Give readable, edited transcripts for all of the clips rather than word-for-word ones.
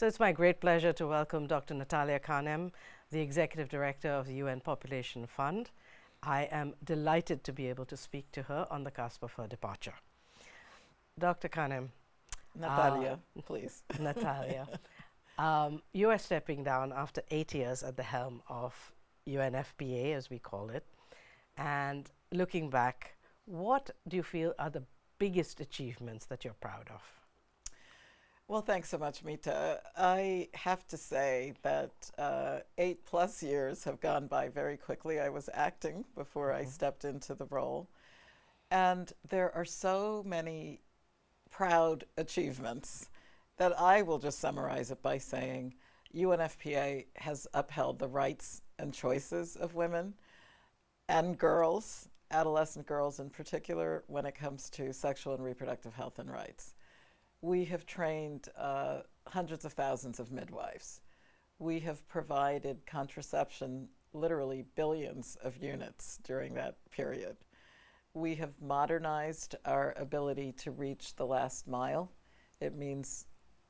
So it's my great pleasure to welcome Dr. Natalia Kanem, the Executive Director of the UN Population Fund. I am delighted to be able to speak to her on the cusp of her departure. Dr. Kanem. Natalia, please. Natalia. You are stepping down after 8 years at the helm of UNFPA, as we call it. And looking back, what do you feel are the biggest achievements that you're proud of? Well, thanks so much, Mita. I have to say that 8+ years have gone by very quickly. I was acting before I stepped into the role. And there are so many proud achievements that I will just summarize it by saying UNFPA has upheld the rights and choices of women and girls, adolescent girls in particular, when it comes to sexual and reproductive health and rights. We have trained hundreds of thousands of midwives. We have provided contraception, literally billions of units during that period. We have modernized our ability to reach the last mile. It means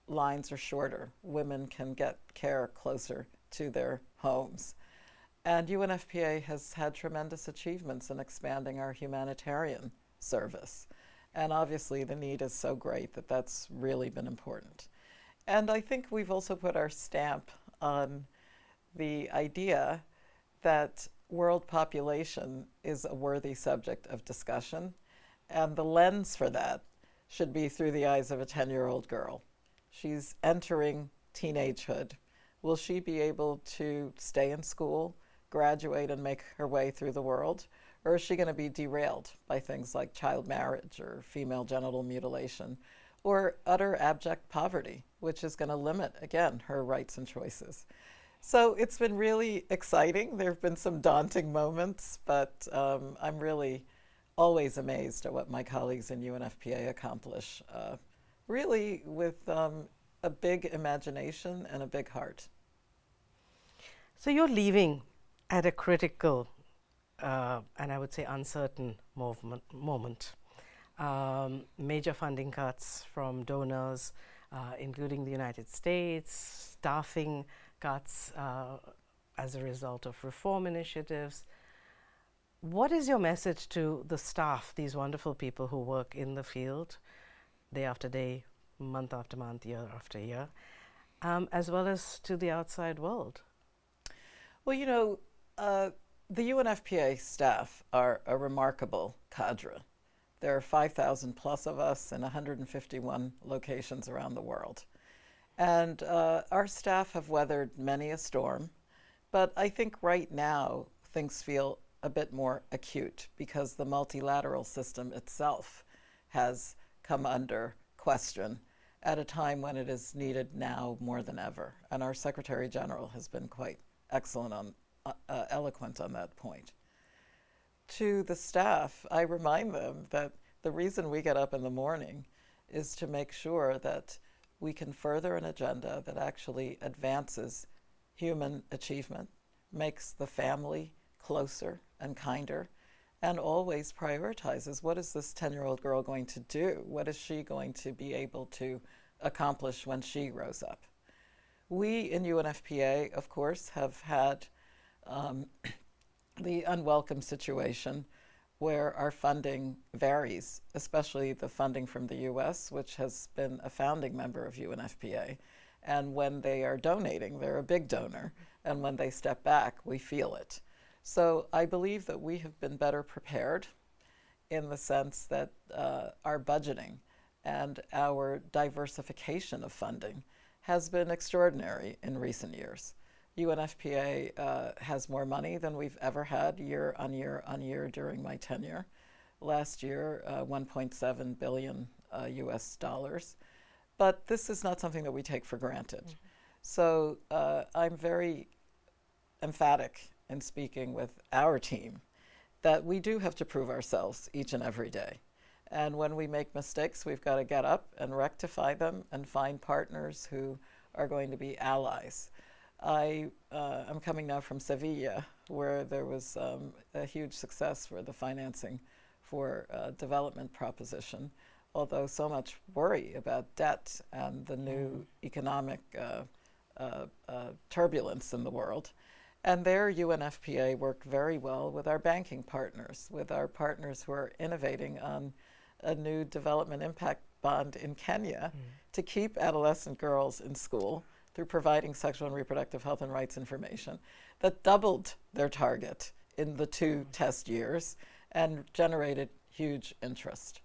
lines are shorter. Women can get care closer to their homes. And UNFPA has had tremendous achievements in expanding our humanitarian service. And obviously the need is so great that that's really been important. And I think we've also put our stamp on the idea that world population is a worthy subject of discussion. And the lens for that should be through the eyes of a 10-year-old girl. She's entering teenagehood. Will she be able to stay in school, graduate, and make her way through the world? Or is she going to be derailed by things like child marriage or female genital mutilation or utter abject poverty, which is going to limit, again, her rights and choices? So it's been really exciting. There have been some daunting moments, but I'm really always amazed at what my colleagues in UNFPA accomplish, really with a big imagination and a big heart. So you're leaving at a critical and I would say uncertain moment. Major funding cuts from donors, including the United States, staffing cuts as a result of reform initiatives. What is your message to the staff, these wonderful people who work in the field day after day, month after month, year after year, as well as to the outside world? Well, you know, the UNFPA staff are a remarkable cadre. There are 5,000 plus of us in 151 locations around the world. And our staff have weathered many a storm, but I think right now things feel a bit more acute because the multilateral system itself has come under question at a time when it is needed now more than ever. And our Secretary General has been quite excellent on eloquent on that point. To the staff, I remind them that the reason we get up in the morning is to make sure that we can further an agenda that actually advances human achievement, makes the family closer and kinder, and always prioritizes what is this 10-year-old girl going to do? What is she going to be able to accomplish when she grows up? We in UNFPA, of course, have had the unwelcome situation where our funding varies, especially the funding from the US, which has been a founding member of UNFPA. And when they are donating, they're a big donor. And when they step back, we feel it. So I believe that we have been better prepared in the sense that our budgeting and our diversification of funding has been extraordinary in recent years. UNFPA has more money than we've ever had year on year on year during my tenure. Last year, 1.7 billion US dollars. But this is not something that we take for granted. Mm-hmm. So I'm very emphatic in speaking with our team that we do have to prove ourselves each and every day. And when we make mistakes, we've got to get up and rectify them and find partners who are going to be allies. I'm coming now from Sevilla, where there was a huge success for the financing for development proposition, although so much worry about debt and the new economic turbulence in the world. And there, UNFPA worked very well with our banking partners, with our partners who are innovating on a new development impact bond in Kenya to keep adolescent girls in school through providing sexual and reproductive health and rights information that doubled their target in the 2 test years and generated huge interest.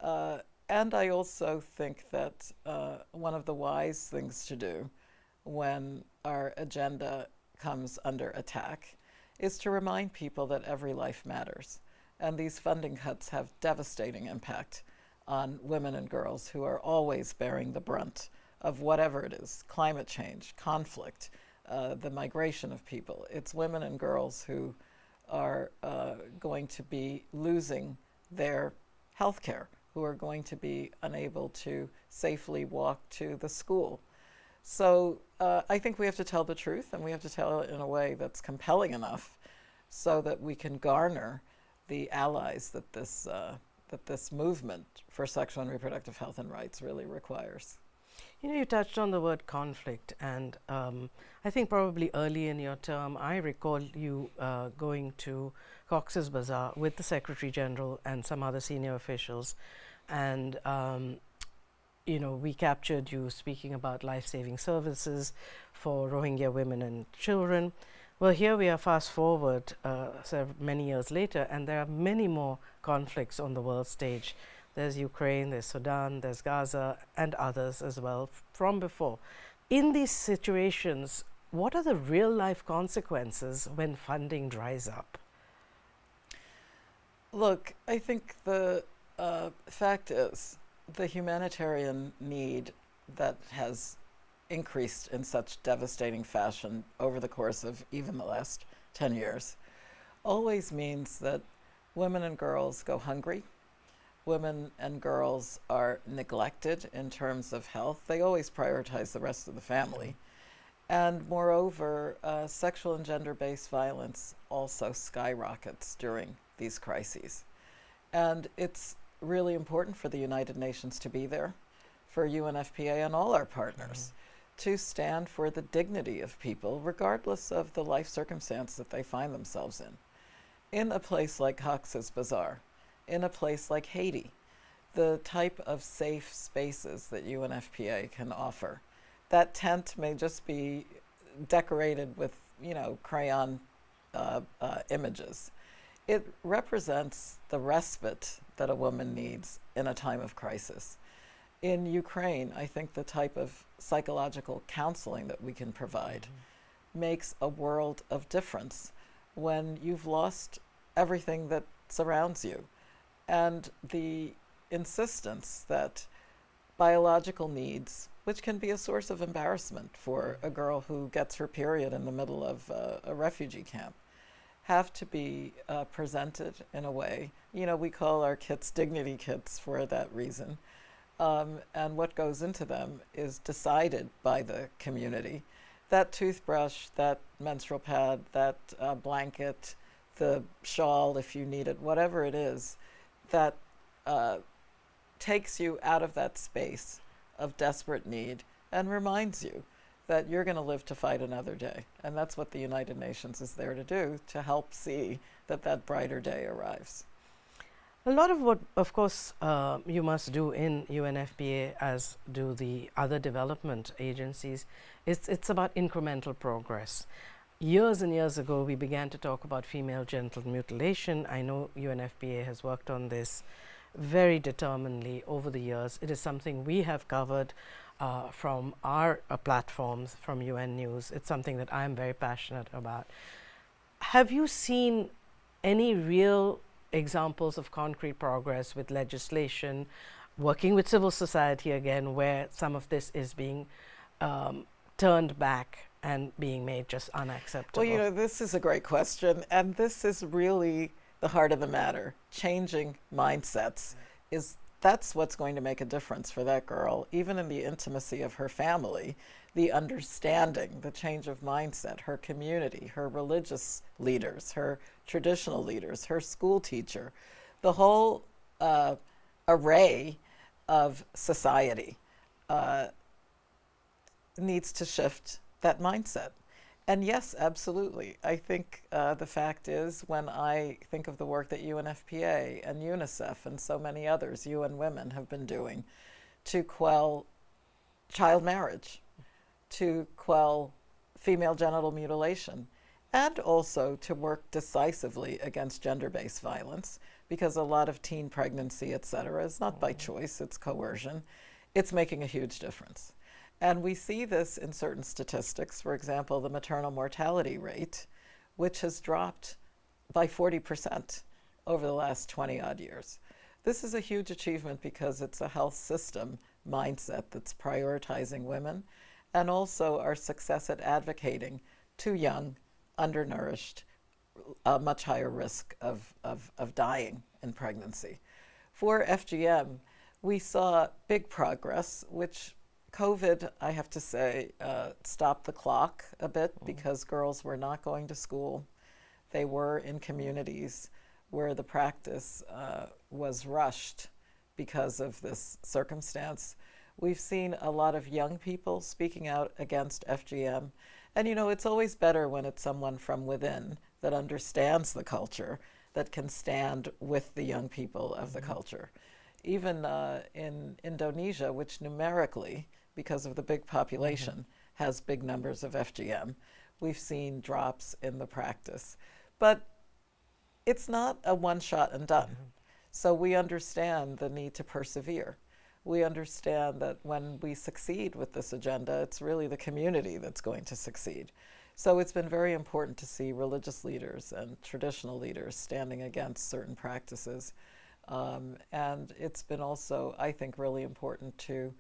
And I also think that one of the wise things to do when our agenda comes under attack is to remind people that every life matters. And these funding cuts have devastating impact on women and girls who are always bearing the brunt of whatever it is, climate change, conflict, the migration of people. It's women and girls who are going to be losing their health care, who are going to be unable to safely walk to the school. So I think we have to tell the truth, and we have to tell it in a way that's compelling enough so that we can garner the allies that this movement for sexual and reproductive health and rights really requires. You know, you touched on the word conflict, and I think probably early in your term, I recall you going to Cox's Bazar with the Secretary General and some other senior officials, and you know, we captured you speaking about life-saving services for Rohingya women and children. Well, here we are, fast forward many years later, and there are many more conflicts on the world stage. There's Ukraine, there's Sudan, there's Gaza, and others as well from before. In these situations, what are the real-life consequences when funding dries up? Look, I think the fact is the humanitarian need that has increased in such devastating fashion over the course of even the last 10 years always means that women and girls go hungry. Women and girls are neglected in terms of health. They always prioritize the rest of the family. And moreover, sexual and gender-based violence also skyrockets during these crises. And it's really important for the United Nations to be there, for UNFPA and all our partners, to stand for the dignity of people, regardless of the life circumstance that they find themselves in. In a place like Cox's Bazar, in a place like Haiti, the type of safe spaces that UNFPA can offer. That tent may just be decorated with, you know, crayon images. It represents the respite that a woman needs in a time of crisis. In Ukraine, I think the type of psychological counseling that we can provide makes a world of difference when you've lost everything that surrounds you. And the insistence that biological needs, which can be a source of embarrassment for a girl who gets her period in the middle of a refugee camp, have to be presented in a way. You know, we call our kits dignity kits for that reason. And what goes into them is decided by the community. That toothbrush, that menstrual pad, that blanket, the shawl if you need it, whatever it is, that takes you out of that space of desperate need and reminds you that you're going to live to fight another day. And that's what the United Nations is there to do, to help see that that brighter day arrives. A lot of what, of course, you must do in UNFPA, as do the other development agencies, it's about incremental progress. Years and years ago, we began to talk about female genital mutilation. I know UNFPA has worked on this very determinedly over the years. It is something we have covered from our platforms, from UN News. It's something that I'm very passionate about. Have you seen any real examples of concrete progress with legislation, working with civil society again, where some of this is being turned back and being made just unacceptable? Well, you know, this is a great question, and this is really the heart of the matter. Changing mindsets that's what's going to make a difference for that girl, even in the intimacy of her family, the understanding, the change of mindset, her community, her religious leaders, her traditional leaders, her school teacher, the whole array of society needs to shift that mindset. And yes, absolutely. I think the fact is, when I think of the work that UNFPA and UNICEF and so many others, UN Women, have been doing to quell child marriage, to quell female genital mutilation, and also to work decisively against gender-based violence, because a lot of teen pregnancy, et cetera, is not by choice, it's coercion. It's making a huge difference. And we see this in certain statistics. For example, the maternal mortality rate, which has dropped by 40% over the last 20-odd years. This is a huge achievement because it's a health system mindset that's prioritizing women, and also our success at advocating too young, undernourished, a much higher risk of dying in pregnancy. For FGM, we saw big progress, which COVID, I have to say, stopped the clock a bit because girls were not going to school. They were in communities where the practice was rushed because of this circumstance. We've seen a lot of young people speaking out against FGM. And you know, it's always better when it's someone from within that understands the culture, that can stand with the young people of the culture. Even in Indonesia, which numerically, because of the big population, has big numbers of FGM, we've seen drops in the practice. But it's not a one shot and done. So we understand the need to persevere. We understand that when we succeed with this agenda, it's really the community that's going to succeed. So it's been very important to see religious leaders and traditional leaders standing against certain practices. And it's been also, I think, really important to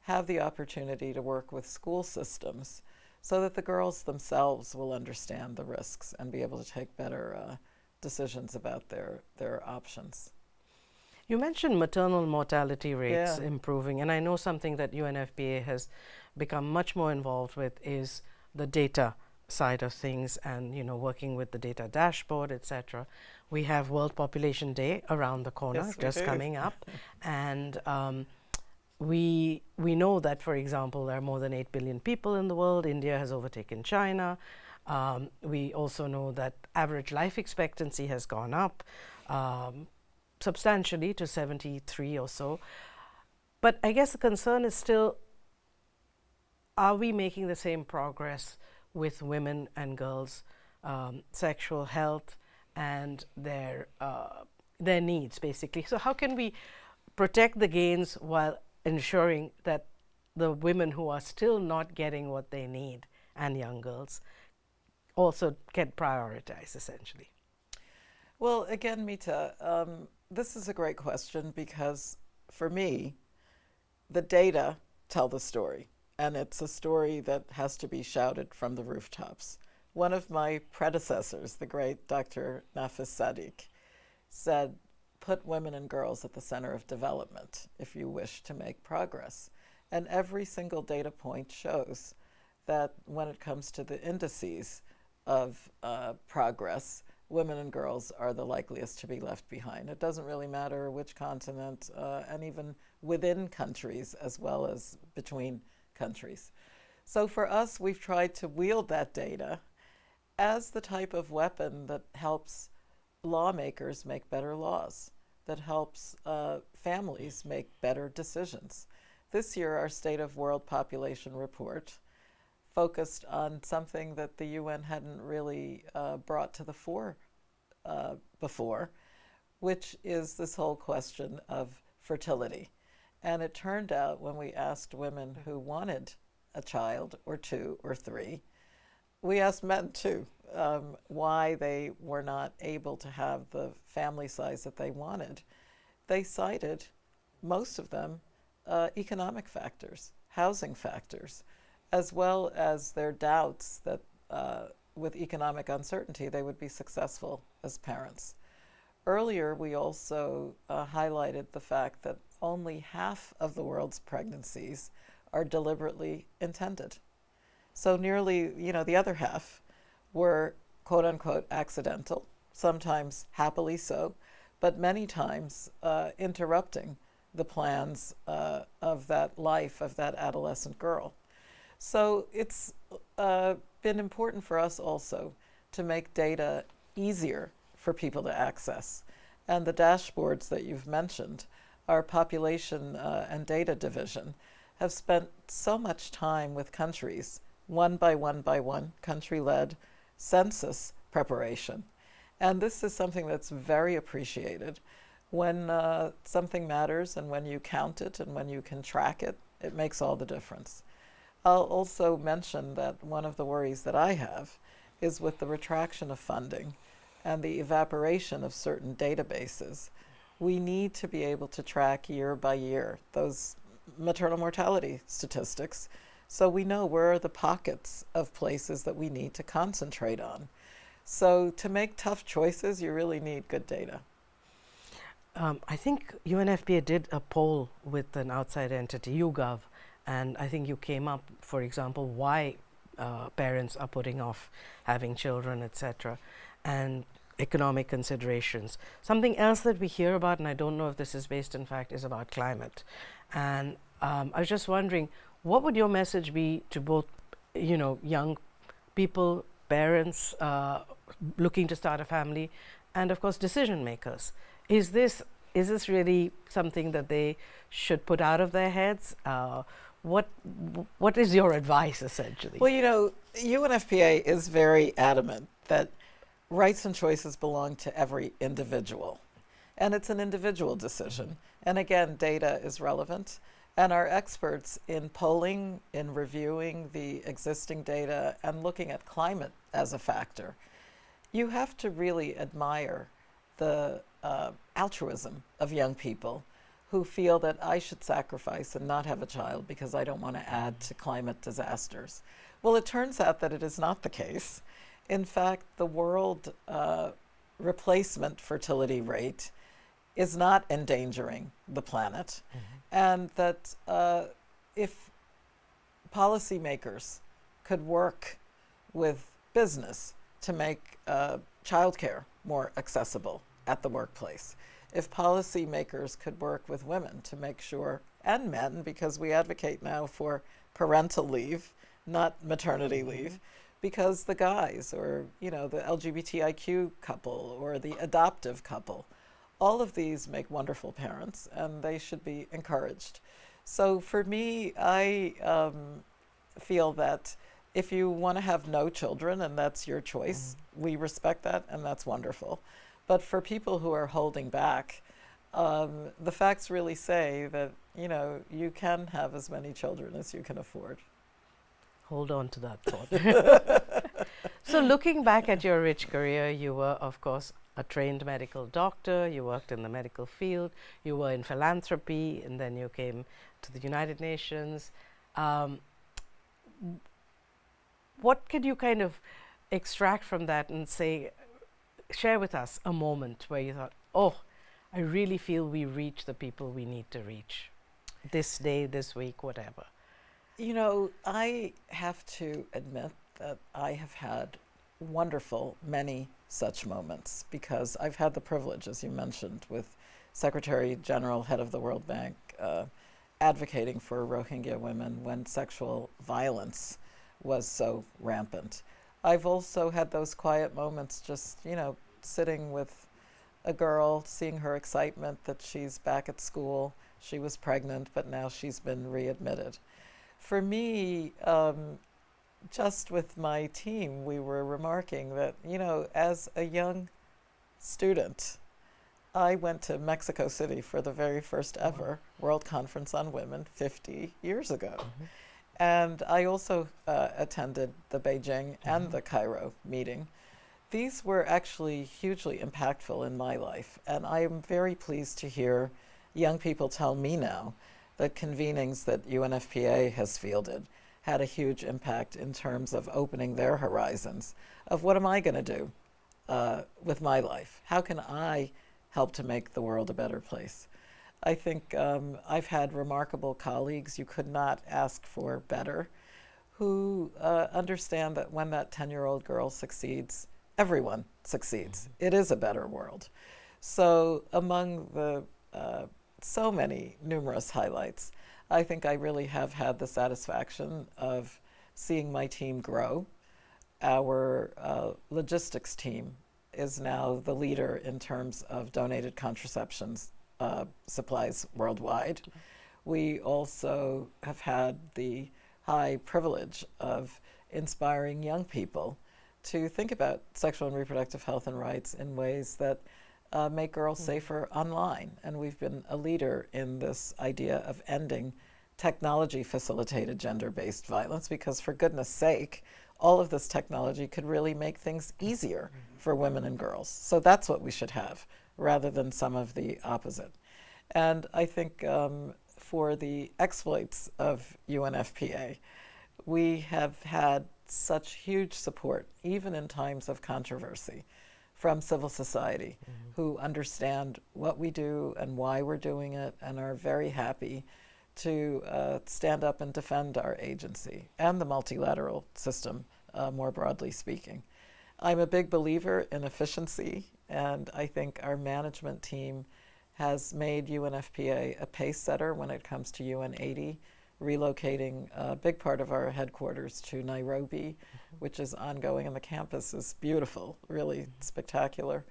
have the opportunity to work with school systems so that the girls themselves will understand the risks and be able to take better decisions about their options. You mentioned maternal mortality rates improving, and I know something that UNFPA has become much more involved with is the data side of things, and you know, working with the data dashboard, etc. We have World Population Day around the corner, Yes, just coming up, and we know that, for example, there are more than 8 billion people in the world. India has overtaken China. We also know that average life expectancy has gone up substantially to 73 or so. But I guess the concern is still, are we making the same progress with women and girls' sexual health and their needs, basically? So how can we protect the gains while ensuring that the women who are still not getting what they need, and young girls, also get prioritized, essentially? Well, again, Mita, this is a great question because for me, the data tell the story, and it's a story that has to be shouted from the rooftops. One of my predecessors, the great Dr. Nafis Sadiq, said, put women and girls at the center of development if you wish to make progress. And every single data point shows that when it comes to the indices of progress, women and girls are the likeliest to be left behind. It doesn't really matter which continent, and even within countries as well as between countries. So for us, we've tried to wield that data as the type of weapon that helps lawmakers make better laws, that helps families make better decisions. This year, our State of World Population Report focused on something that the UN hadn't really brought to the fore before, which is this whole question of fertility. And it turned out when we asked women who wanted a child or two or three, we asked men too, why they were not able to have the family size that they wanted. They cited, most of them, economic factors, housing factors, as well as their doubts that with economic uncertainty they would be successful as parents. Earlier, we also highlighted the fact that only half of the world's pregnancies are deliberately intended. So nearly, the other half were quote unquote accidental, sometimes happily so, but many times interrupting the plans of that life of that adolescent girl. So it's been important for us also to make data easier for people to access. And the dashboards that you've mentioned, our population and data division, have spent so much time with countries, one by one, country-led census preparation. And this is something that's very appreciated. When something matters and when you count it and when you can track it, it makes all the difference. I'll also mention that one of the worries that I have is with the retraction of funding and the evaporation of certain databases. We need to be able to track year by year those maternal mortality statistics so we know where are the pockets of places that we need to concentrate on. So to make tough choices, you really need good data. I think UNFPA did a poll with an outside entity, YouGov, and I think you came up, for example, why parents are putting off having children, etc., and economic considerations. Something else that we hear about, and I don't know if this is based in fact, is about climate. And I was just wondering, what would your message be to both, young people, parents looking to start a family, and of course decision makers? Is this really something that they should put out of their heads? What is your advice, essentially? Well, UNFPA is very adamant that rights and choices belong to every individual. And it's an individual decision. And again, data is relevant. And our experts in polling, in reviewing the existing data, and looking at climate as a factor, you have to really admire the altruism of young people who feel that I should sacrifice and not have a child because I don't want to add to climate disasters. Well, it turns out that it is not the case. In fact, the world replacement fertility rate is not endangering the planet. And that if policymakers could work with business to make childcare more accessible at the workplace, if policymakers could work with women to make sure, and men, because we advocate now for parental leave, not maternity leave, because the guys or the LGBTIQ couple or the adoptive couple, all of these make wonderful parents and they should be encouraged. So for me, I feel that if you want to have no children and that's your choice, we respect that and that's wonderful. But for people who are holding back, the facts really say that you can have as many children as you can afford. Hold on to that thought. So looking back at your rich career, you were, of course, a trained medical doctor, you worked in the medical field, you were in philanthropy, and then you came to the United Nations. What could you kind of extract from that and share with us a moment where you thought, oh, I really feel we reach the people we need to reach this day, this week, whatever? I have to admit that I have had many such moments because I've had the privilege, as you mentioned, with Secretary General, head of the World Bank, advocating for Rohingya women when sexual violence was so rampant. I've also had those quiet moments just, sitting with a girl, seeing her excitement that she's back at school. She was pregnant, but now she's been readmitted. For me, just with my team, we were remarking that, as a young student, I went to Mexico City for the very first ever World Conference on Women 50 years ago. And I also attended the Beijing and the Cairo meeting. These were actually hugely impactful in my life. And I am very pleased to hear young people tell me now the convenings that UNFPA has fielded had a huge impact in terms of opening their horizons of what am I going to do with my life? How can I help to make the world a better place? I think I've had remarkable colleagues, you could not ask for better, who understand that when that 10-year-old girl succeeds, everyone succeeds. It is a better world. So among the so many numerous highlights. I think I really have had the satisfaction of seeing my team grow. Our logistics team is now the leader in terms of donated contraceptions supplies worldwide. We also have had the high privilege of inspiring young people to think about sexual and reproductive health and rights in ways that make girls safer online. And we've been a leader in this idea of ending technology-facilitated gender-based violence, because for goodness sake, all of this technology could really make things easier for women and girls. So that's what we should have, rather than some of the opposite. And I think for the exploits of UNFPA, we have had such huge support, even in times of controversy, from civil society, who understand what we do and why we're doing it, and are very happy to stand up and defend our agency and the multilateral system, more broadly speaking. I'm a big believer in efficiency, and I think our management team has made UNFPA a pace setter when it comes to UN80, relocating a big part of our headquarters to Nairobi, which is ongoing, and the campus is beautiful, really spectacular.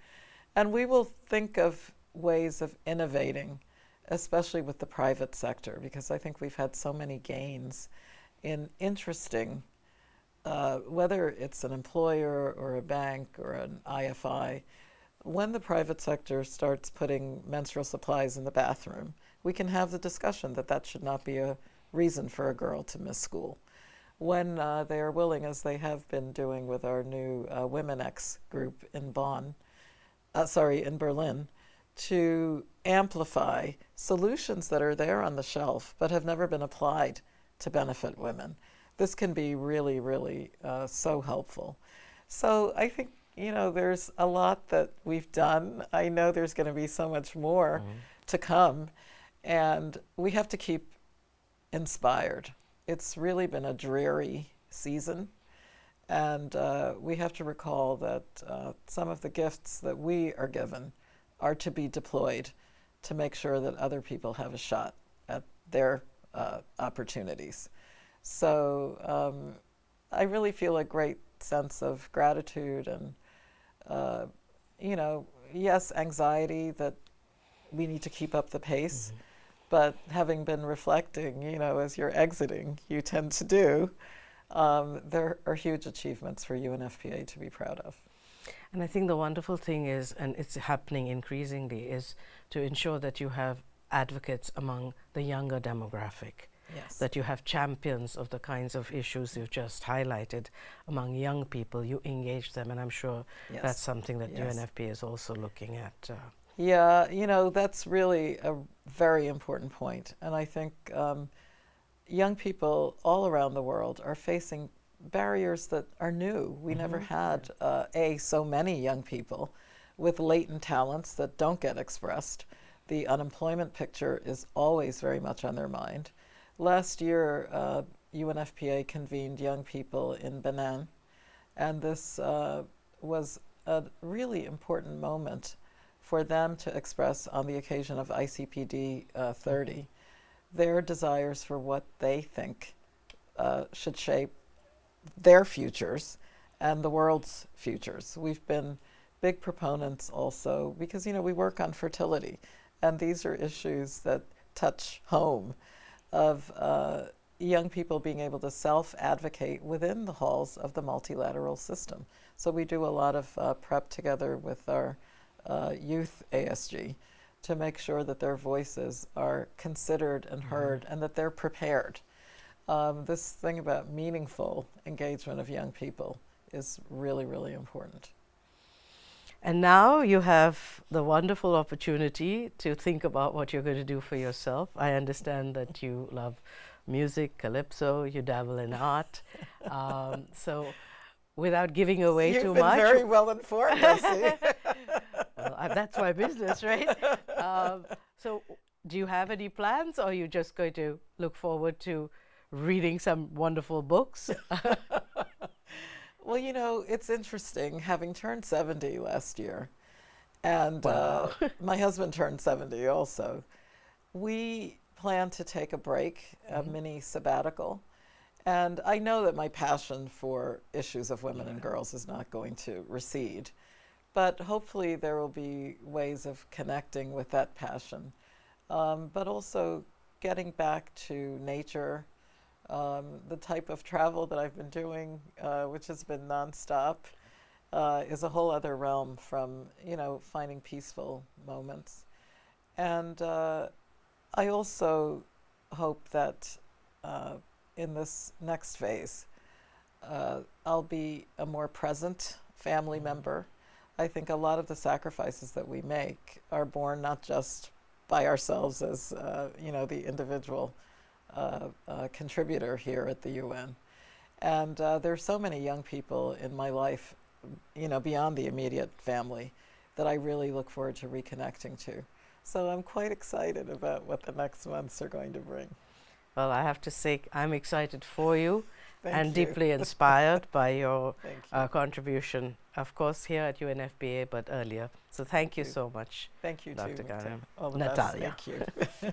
And we will think of ways of innovating, especially with the private sector, because I think we've had so many gains in interesting, whether it's an employer or a bank or an IFI, when the private sector starts putting menstrual supplies in the bathroom, we can have the discussion that that should not be a reason for a girl to miss school. When they are willing, as they have been doing with our new Women X group in in Berlin, to amplify solutions that are there on the shelf but have never been applied to benefit women. This can be really, really so helpful. So I think, there's a lot that we've done. I know there's going to be so much more to come, and we have to keep inspired. It's really been a dreary season, and we have to recall that some of the gifts that we are given are to be deployed to make sure that other people have a shot at their opportunities. So I really feel a great sense of gratitude and, yes, anxiety that we need to keep up the pace. But having been reflecting, as you're exiting, you tend to do, there are huge achievements for UNFPA to be proud of. And I think the wonderful thing is, and it's happening increasingly, is to ensure that you have advocates among the younger demographic. Yes. That you have champions of the kinds of issues you've just highlighted among young people. You engage them, and I'm sure that's something that UNFPA is also looking at. Yeah, that's really a very important point. And I think young people all around the world are facing barriers that are new. We never had, so many young people with latent talents that don't get expressed. The unemployment picture is always very much on their mind. Last year, UNFPA convened young people in Benin, and this was a really important moment for them to express on the occasion of ICPD 30 their desires for what they think should shape their futures and the world's futures. We've been big proponents also because, we work on fertility, and these are issues that touch home, of young people being able to self-advocate within the halls of the multilateral system. So we do a lot of prep together with our youth ASG to make sure that their voices are considered and heard, and that they're prepared. This thing about meaningful engagement of young people is really, really important. And now you have the wonderful opportunity to think about what you're going to do for yourself. I understand that you love music, calypso, you dabble in art. So without giving away too much. You've been very well informed, I see. Well, that's my business, right? So do you have any plans, or are you just going to look forward to reading some wonderful books? Well, it's interesting, having turned 70 last year, and Wow. my husband turned 70 also. we plan to take a break, a mini sabbatical. And I know that my passion for issues of women and girls is not going to recede, but hopefully there will be ways of connecting with that passion, but also getting back to nature, the type of travel that I've been doing, which has been nonstop, is a whole other realm from, finding peaceful moments. And I also hope that in this next phase, I'll be a more present family member. I think a lot of the sacrifices that we make are born not just by ourselves as, the individual contributor here at the UN. And there are so many young people in my life, beyond the immediate family, that I really look forward to reconnecting to. So I'm quite excited about what the next months are going to bring. Well, I have to say I'm excited for you Thank and you. deeply inspired by your Thank you. contribution, of course, here at UNFPA, but earlier. So thank you you. so much, Thank you, Dr. too, Mita. Kanem. All the Natalia. best. Thank you.